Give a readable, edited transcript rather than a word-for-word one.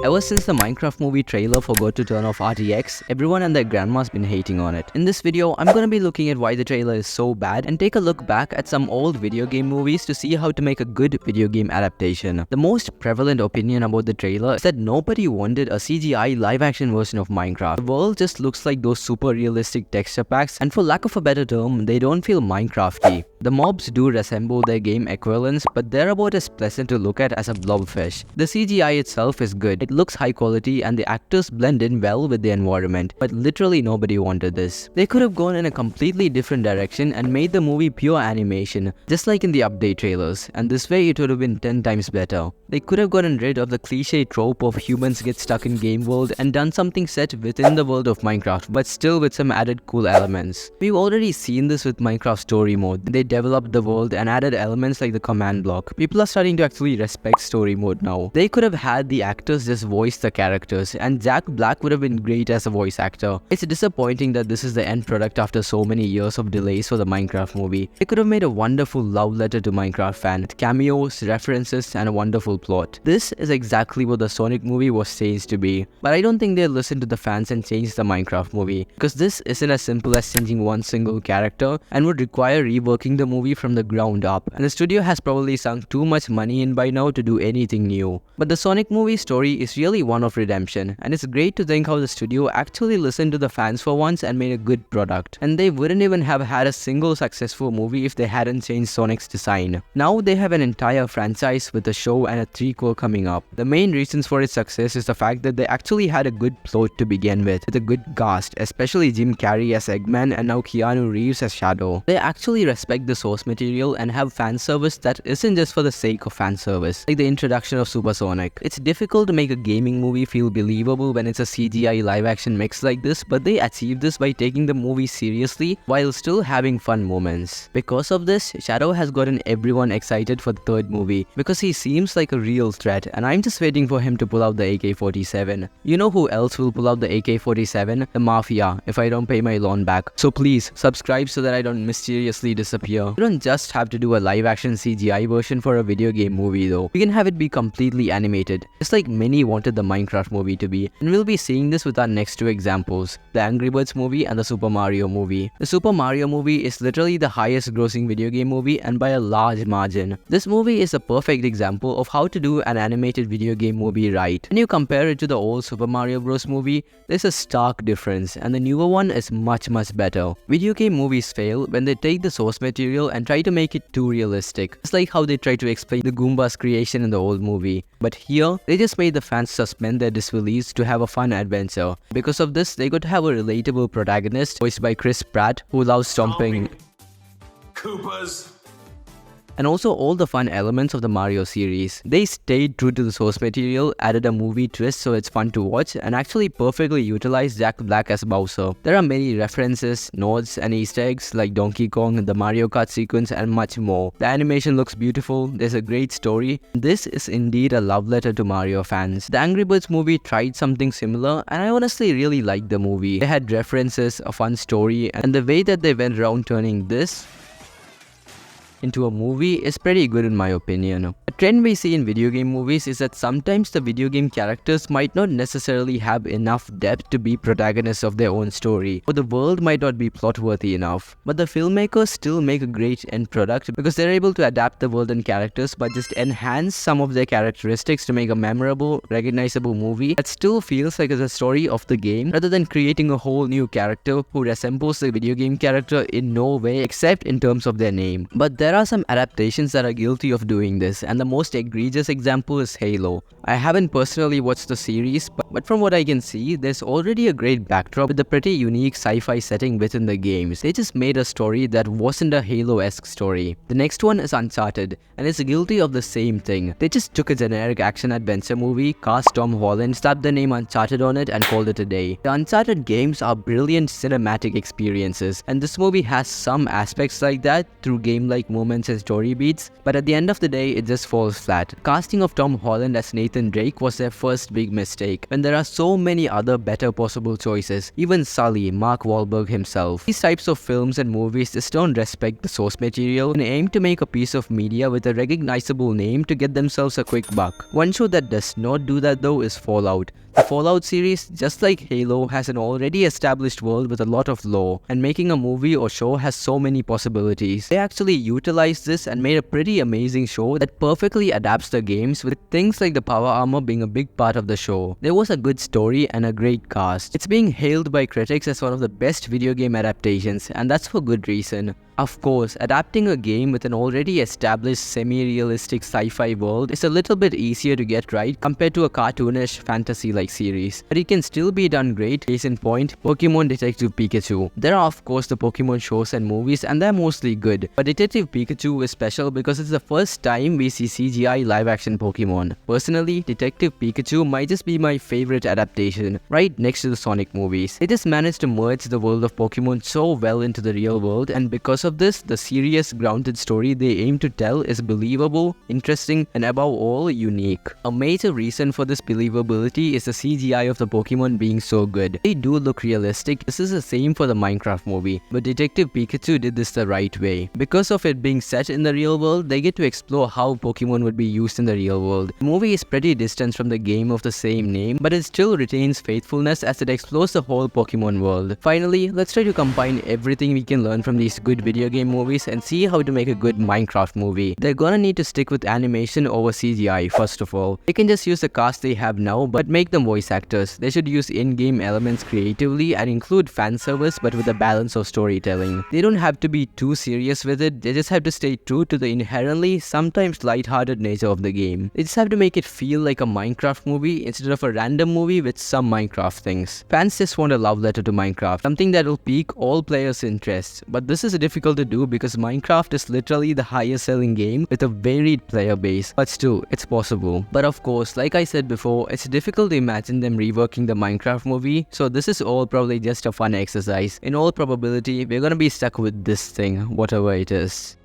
Ever since the Minecraft movie trailer forgot to turn off RTX, everyone and their grandma's been hating on it. In this video, I'm gonna be looking at why the trailer is so bad and take a look back at some old video game movies to see how to make a good video game adaptation. The most prevalent opinion about the trailer is that nobody wanted a CGI live-action version of Minecraft. The world just looks like those super realistic texture packs, and for lack of a better term, they don't feel Minecrafty. The mobs do resemble their game equivalents, but they're about as pleasant to look at as a blobfish. The CGI itself is good. It looks high quality and the actors blend in well with the environment, but literally nobody wanted this. They could have gone in a completely different direction and made the movie pure animation, just like in the update trailers, and this way it would have been 10 times better. They could have gotten rid of the cliche trope of humans get stuck in game world and done something set within the world of Minecraft, but still with some added cool elements. We've already seen this with Minecraft story mode. They developed the world and added elements like the command block. People are starting to actually respect story mode now. They could have had the actors just voice the characters, and Jack Black would have been great as a voice actor. It's disappointing that this is the end product after so many years of delays for the Minecraft movie. They could have made a wonderful love letter to Minecraft fans, with cameos, references, and a wonderful plot. This is exactly what the Sonic movie was staged to be, but I don't think they'll listen to the fans and change the Minecraft movie, because this isn't as simple as changing one single character and would require reworking the movie from the ground up, and the studio has probably sunk too much money in by now to do anything new. But the Sonic movie story is really one of redemption, and it's great to think how the studio actually listened to the fans for once and made a good product. And they wouldn't even have had a single successful movie if they hadn't changed Sonic's design. Now they have an entire franchise with a show and a threequel coming up. The main reasons for its success is the fact that they actually had a good plot to begin with a good cast, especially Jim Carrey as Eggman and now Keanu Reeves as Shadow. They actually respect the source material and have fan service that isn't just for the sake of fan service, like the introduction of Super Sonic. It's difficult to make a gaming movie feel believable when it's a CGI live-action mix like this, but they achieve this by taking the movie seriously while still having fun moments. Because of this, Shadow has gotten everyone excited for the third movie, because he seems like a real threat, and I'm just waiting for him to pull out the AK-47. You know who else will pull out the AK-47? The Mafia, if I don't pay my loan back. So please, subscribe so that I don't mysteriously disappear. You don't just have to do a live-action CGI version for a video game movie though. You can have it be completely animated, just like many wanted the Minecraft movie to be, and we'll be seeing this with our next two examples, the Angry Birds movie and the Super Mario movie. The Super Mario movie is literally the highest grossing video game movie, and by a large margin. This movie is a perfect example of how to do an animated video game movie right. When you compare it to the old Super Mario Bros movie, there's a stark difference, and the newer one is much better. Video game movies fail when they take the source material and try to make it too realistic. It's like how they try to explain the Goomba's creation in the old movie. But here, they just made the fans suspend their disbelief to have a fun adventure. Because of this, they got to have a relatable protagonist voiced by Chris Pratt, who loves stomping Koopas. and also all the fun elements of the Mario series. They stayed true to the source material, added a movie twist so it's fun to watch, and actually perfectly utilized Jack Black as Bowser. There are many references, nods, and Easter eggs like Donkey Kong, the Mario Kart sequence, and much more. The animation looks beautiful, there's a great story. This is indeed a love letter to Mario fans. The Angry Birds movie tried something similar, and I honestly really liked the movie. They had references, a fun story, and the way that they went around turning this into a movie is pretty good in my opinion. A trend we see in video game movies is that sometimes the video game characters might not necessarily have enough depth to be protagonists of their own story, or the world might not be plot-worthy enough. But the filmmakers still make a great end product because they're able to adapt the world and characters but just enhance some of their characteristics to make a memorable, recognizable movie that still feels like it's a story of the game, rather than creating a whole new character who resembles the video game character in no way except in terms of their name. But there are some adaptations that are guilty of doing this, and the most egregious example is Halo. I haven't personally watched the series, but from what I can see, there's already a great backdrop with a pretty unique sci-fi setting within the games. They just made a story that wasn't a Halo-esque story. The next one is Uncharted, and it's guilty of the same thing. They just took a generic action-adventure movie, cast Tom Holland, slapped the name Uncharted on it, and called it a day. The Uncharted games are brilliant cinematic experiences, and this movie has some aspects like that through game-like moments and story beats, but at the end of the day, it just falls falls flat. Casting of Tom Holland as Nathan Drake was their first big mistake, when there are so many other better possible choices, even Sully, Mark Wahlberg himself. These types of films and movies just don't respect the source material and aim to make a piece of media with a recognizable name to get themselves a quick buck. One show that does not do that though is Fallout. The Fallout series, just like Halo, has an already established world with a lot of lore, and making a movie or show has so many possibilities. They actually utilized this and made a pretty amazing show that perfectly adapts the games, with things like the power armor being a big part of the show. There was a good story and a great cast. It's being hailed by critics as one of the best video game adaptations, and that's for good reason. Of course, adapting a game with an already established semi-realistic sci-fi world is a little bit easier to get right compared to a cartoonish fantasy-like series, but it can still be done great. Case in point, Pokemon Detective Pikachu. There are of course the Pokemon shows and movies, and they're mostly good, but Detective Pikachu is special because it's the first time we see CGI live-action Pokemon. Personally, Detective Pikachu might just be my favorite adaptation, right next to the Sonic movies. They just managed to merge the world of Pokemon so well into the real world, and because of this, the serious, grounded story they aim to tell is believable, interesting, and above all, unique. A major reason for this believability is the CGI of the Pokemon being so good. They do look realistic. This is the same for the Minecraft movie, but Detective Pikachu did this the right way. Because of it being set in the real world, they get to explore how Pokemon would be used in the real world. The movie is pretty distant from the game of the same name, but it still retains faithfulness as it explores the whole Pokemon world. Finally, let's try to combine everything we can learn from these good video game movies and see how to make a good Minecraft movie. They're gonna need to stick with animation over CGI first of all. They can just use the cast they have now but make them voice actors. They should use in-game elements creatively and include fan service but with a balance of storytelling. They don't have to be too serious with it, they just have to stay true to the inherently sometimes light-hearted nature of the game. They just have to make it feel like a Minecraft movie instead of a random movie with some Minecraft things. Fans just want a love letter to Minecraft, something that will pique all players' interests, but this is difficult to do because Minecraft is literally the highest selling game with a varied player base, but still, it's possible. But of course, like I said before, it's difficult to imagine them reworking the Minecraft movie, so this is all probably just a fun exercise. In all probability, we're gonna be stuck with this thing, whatever it is.